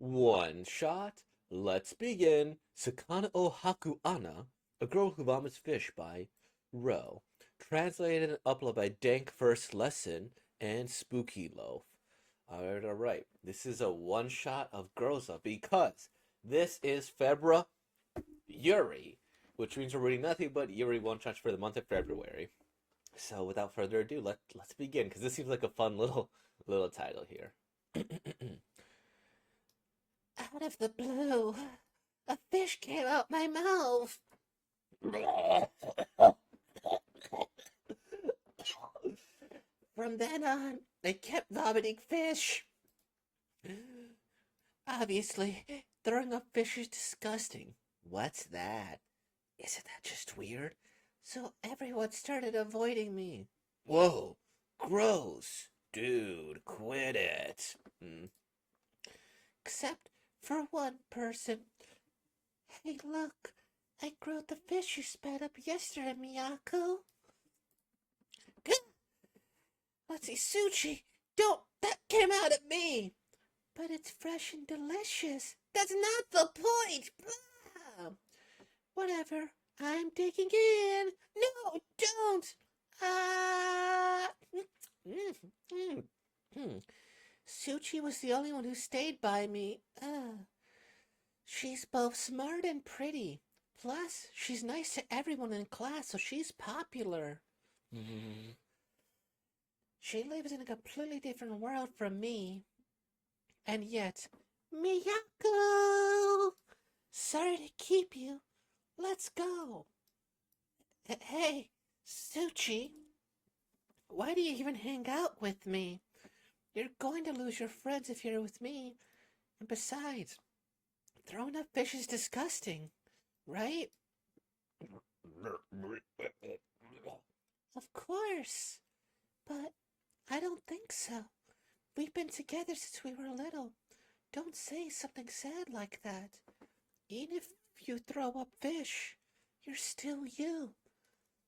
One shot. Let's begin. Sakana o Haku Onna, a girl who vomits fish by Ro. Translated and uploaded by Dank First Lesson and Spooky Loaf. Alright. This is a one shot of Groza because this is February, which means we're reading nothing but Yuri one shots for the month of February. So without further ado, let's begin because this seems like a fun little title here. Out of the blue, a fish came out my mouth. From then on, I kept vomiting fish. Obviously, throwing up fish is disgusting. What's that? Isn't that just weird? So everyone started avoiding me. Whoa, gross. Dude, quit it. Except for one person. Hey, look, I grilled the fish you spat up yesterday, Miyako. Let's see, sushi. Don't, that came out at me. But it's fresh and delicious. That's not the point. Whatever. I'm digging in. No, don't. Ah. Suchi was the only one who stayed by me. She's both smart and pretty. Plus, she's nice to everyone in class, so she's popular. She lives in a completely different world from me. And yet, Miyako! Sorry to keep you. Let's go. Hey, Suchi. Why do you even hang out with me? You're going to lose your friends if you're with me. And besides, throwing up fish is disgusting, right? Of course. But I don't think so. We've been together since we were little. Don't say something sad like that. Even if you throw up fish, you're still you.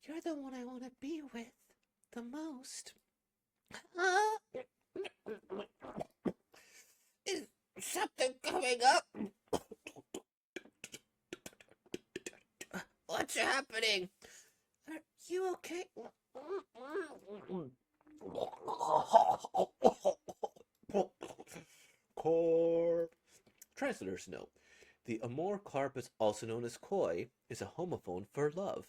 You're the one I want to be with the most. Is something coming up? What's happening? Are you okay? Corp. Translator's note. The amor carp is also known as koi, is a homophone for love.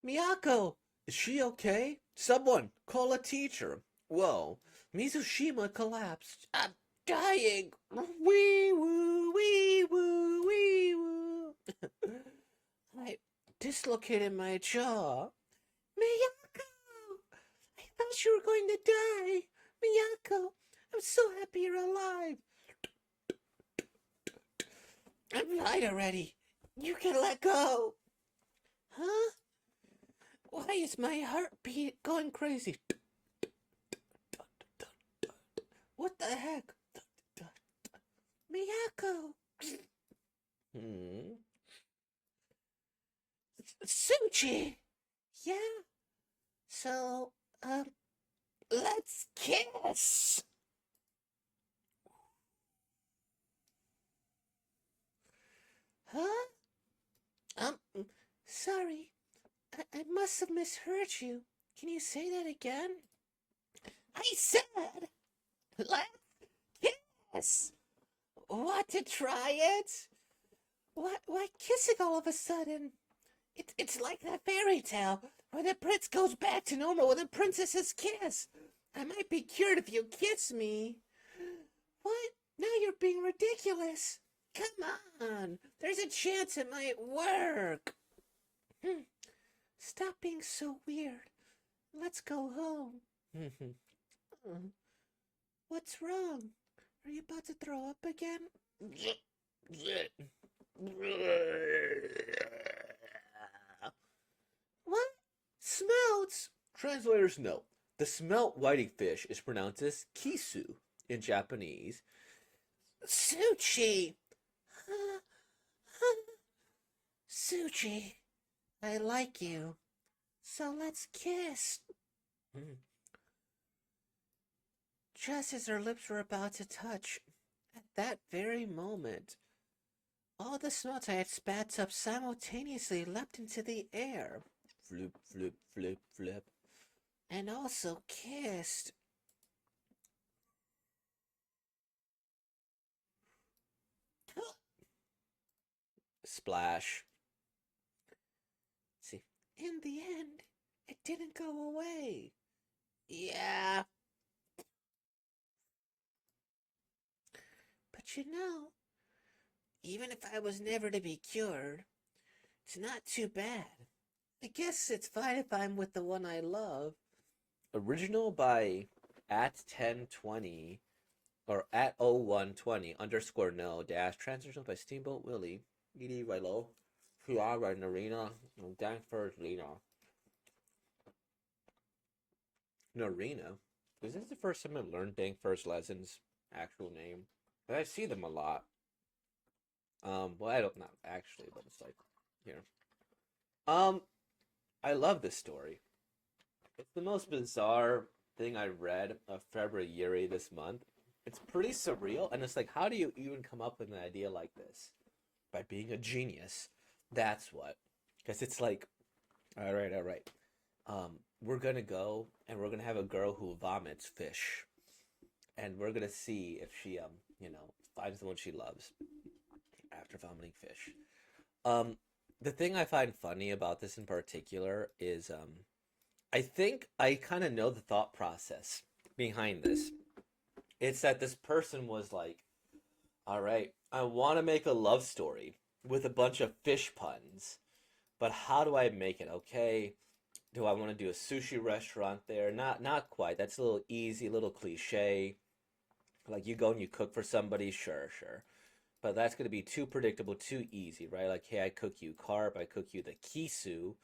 Miyako! Is she okay? Someone, call a teacher. Whoa, Mizushima collapsed. I'm dying. Wee woo, wee woo, wee woo. I dislocated my jaw. Miyako! I thought you were going to die. Miyako, I'm so happy you're alive. I'm fine already. You can let go. Huh? Why is my heartbeat going crazy? What the heck? Miyako! Suchi! Yeah? So, let's kiss! Huh? Sorry. I must have misheard you. Can you say that again? I said, let's kiss! Want to try it? Why kissing all of a sudden? It's like that fairy tale where the prince goes back to normal with the princess's kiss. I might be cured if you kiss me. What? Now you're being ridiculous. Come on. There's a chance it might work. Stop being so weird. Let's go home. What's wrong? Are you about to throw up again? What? Smelts? Translator's note. The smelt whiting fish is pronounced as kisu in Japanese. Sushi! Sushi, I like you. So let's kiss. just as our lips were about to touch, at that very moment, all the smells I had spat up simultaneously leapt into the air, Flip, flip, flip, flip. and also kissed. Splash. See, in the end, it didn't go away. Yeah, but even if I was never to be cured, it's not too bad. I guess it's fine if I'm with the one I love. Original by at 1020 or at 0120 underscore no dash. Transitional by Steamboat Willie. Edie Rilo. Fiara Narina. Danford Lena. Narina? Is this the first time I've learned Dankford's Lezin's actual name? But I see them a lot. Well, I don't, not actually, but it's like, here. Um, I love this story. It's the most bizarre thing I read of February this month. It's pretty surreal, and it's like, how do you even come up with an idea like this? By being a genius. That's what. Because it's like, all right, all right. We're gonna go and we're gonna have a girl who vomits fish, and we're gonna see if she, finds the one she loves after vomiting fish. Um, the thing I find funny about this in particular is, I think I kind of know the thought process behind this. It's that this person was like, all right, I want to make a love story with a bunch of fish puns, but how do I make it? Okay, do I want to do a sushi restaurant there? Not quite. That's a little easy, a little cliche. Like you go and you cook for somebody, sure, sure. But that's going to be too predictable, too easy, right? Like, hey, I cook you carp, I cook you the kisu,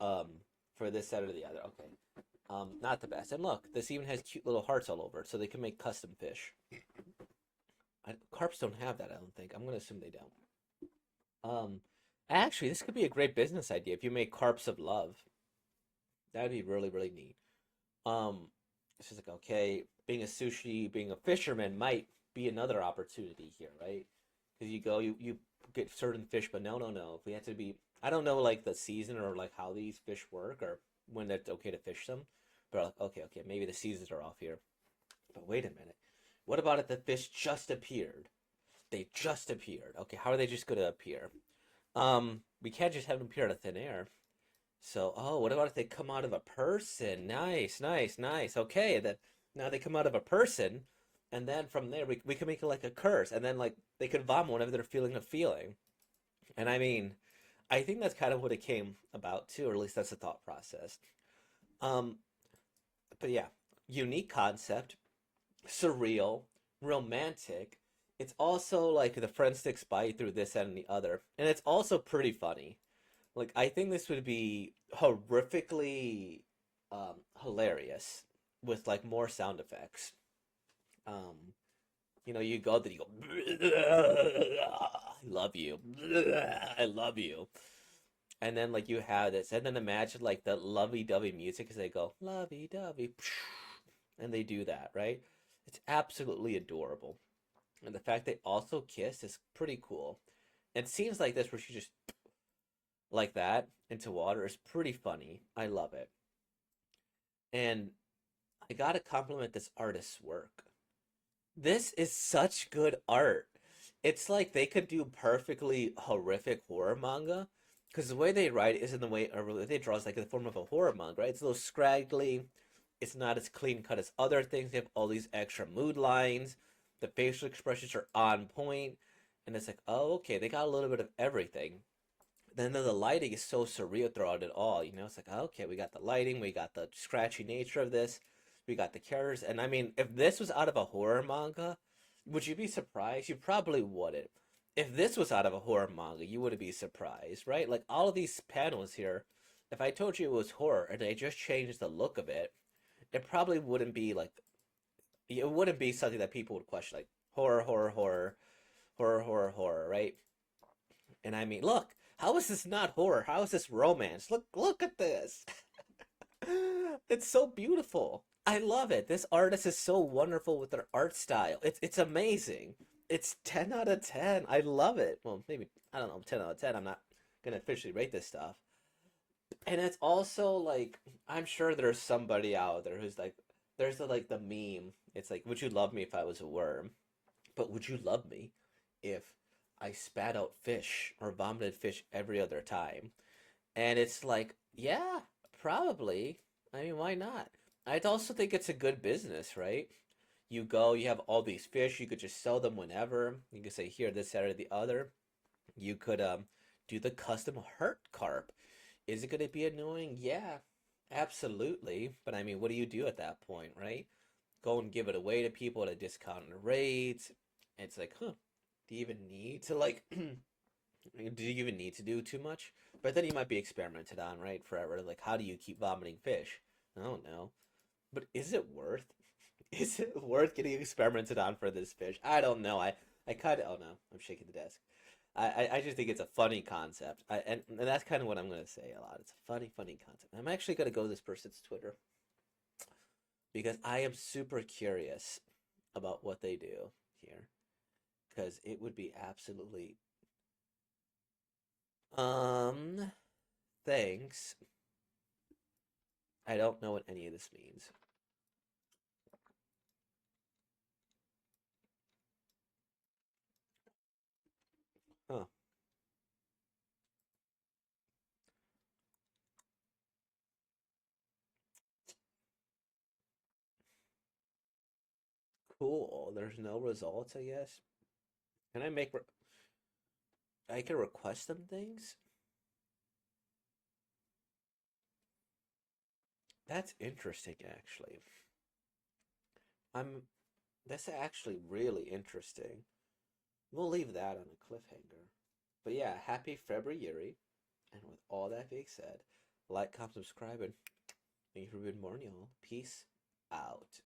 um, for this, that, or the other. Okay. Not the best. And look, this even has cute little hearts all over it, so they can make custom fish. Carps don't have that, I don't think. I'm gonna assume they don't. Actually, this could be a great business idea if you make carps of love. That'd be really, really neat. It's just like, okay, being a fisherman might be another opportunity here, right? Because you go, you get certain fish, but no, no, no. If we have to be, I don't know, like the season or like how these fish work or when it's okay to fish them. But like, okay, okay, maybe the seasons are off here. But wait a minute. What about if the fish just appeared? They just appeared. Okay, how are they just gonna appear? We can't just have them appear out of thin air. So, oh, what about if they come out of a person? Nice, nice, nice. Okay, then now they come out of a person, and then from there we can make it like a curse, and then like they could vomit whenever they're feeling a feeling. And I mean, I think that's kind of what it came about too, or at least that's the thought process. Um, but yeah, unique concept, surreal, romantic. It's also like the friend sticks by you through this and the other, and it's also pretty funny. Like I think this would be horrifically hilarious with like more sound effects. Um, you go there, you go, I love you, I love you, and then like you have this, and then imagine like the lovey-dovey music as they go lovey-dovey, and they do that, right? It's absolutely adorable, and the fact they also kiss is pretty cool. It seems like this where she just like that into water is pretty funny. I love it. And I gotta compliment this artist's work. This is such good art. It's like they could do perfectly horrific horror manga. Because the way they write is in the way, or they draw is like in the form of a horror manga, right? It's a little scraggly. It's not as clean cut as other things. They have all these extra mood lines. The facial expressions are on point. And it's like, oh, okay, they got a little bit of everything. Then the lighting is so surreal throughout it all. It's like, okay, we got the lighting, we got the scratchy nature of this, we got the characters. And I mean, if this was out of a horror manga, would you be surprised? You probably wouldn't. If this was out of a horror manga, you wouldn't be surprised, right? Like all of these panels here, if I told you it was horror and they just changed the look of it, it probably wouldn't be like, it wouldn't be something that people would question, like horror, horror, horror, horror, horror, horror, right? And I mean, look, how is this not horror? How is this romance? Look at this. It's so beautiful. I love it. This artist is so wonderful with their art style. It's amazing. It's 10 out of 10. I love it. Well, maybe I don't know, 10 out of 10. I'm not gonna officially rate this stuff. And it's also like I'm sure there's somebody out there who's like there's the meme. It's like, would you love me if I was a worm? But would you love me if I spat out fish or vomited fish every other time? And it's like, yeah, probably. I mean, why not? I also think it's a good business, right? You go, you have all these fish, you could just sell them whenever. You could say, here, this, that, or the other. You could do the custom heart carp. Is it going to be annoying? Yeah, absolutely. But I mean, what do you do at that point, right? Go and give it away to people at a discounted rate. It's like, huh, do you even need to like do you even need to do too much? But then you might be experimented on, right? Forever. Like, how do you keep vomiting fish? I don't know. But is it worth? Is it worth getting experimented on for this fish? I don't know. I kind of. Oh no, I'm shaking the desk. I just think it's a funny concept. And that's kind of what I'm gonna say a lot. It's a funny concept. I'm actually gonna go to this person's Twitter because I am super curious about what they do here because it would be absolutely um thanks. I don't know what any of this means. Huh. Cool. There's no results, I guess. Can I make I can request them things? That's interesting actually. I'm That's actually really interesting. We'll leave that on a cliffhanger. But yeah, happy February. And with all that being said, like, comment, subscribe, and thank you for being more, y'all. Peace out.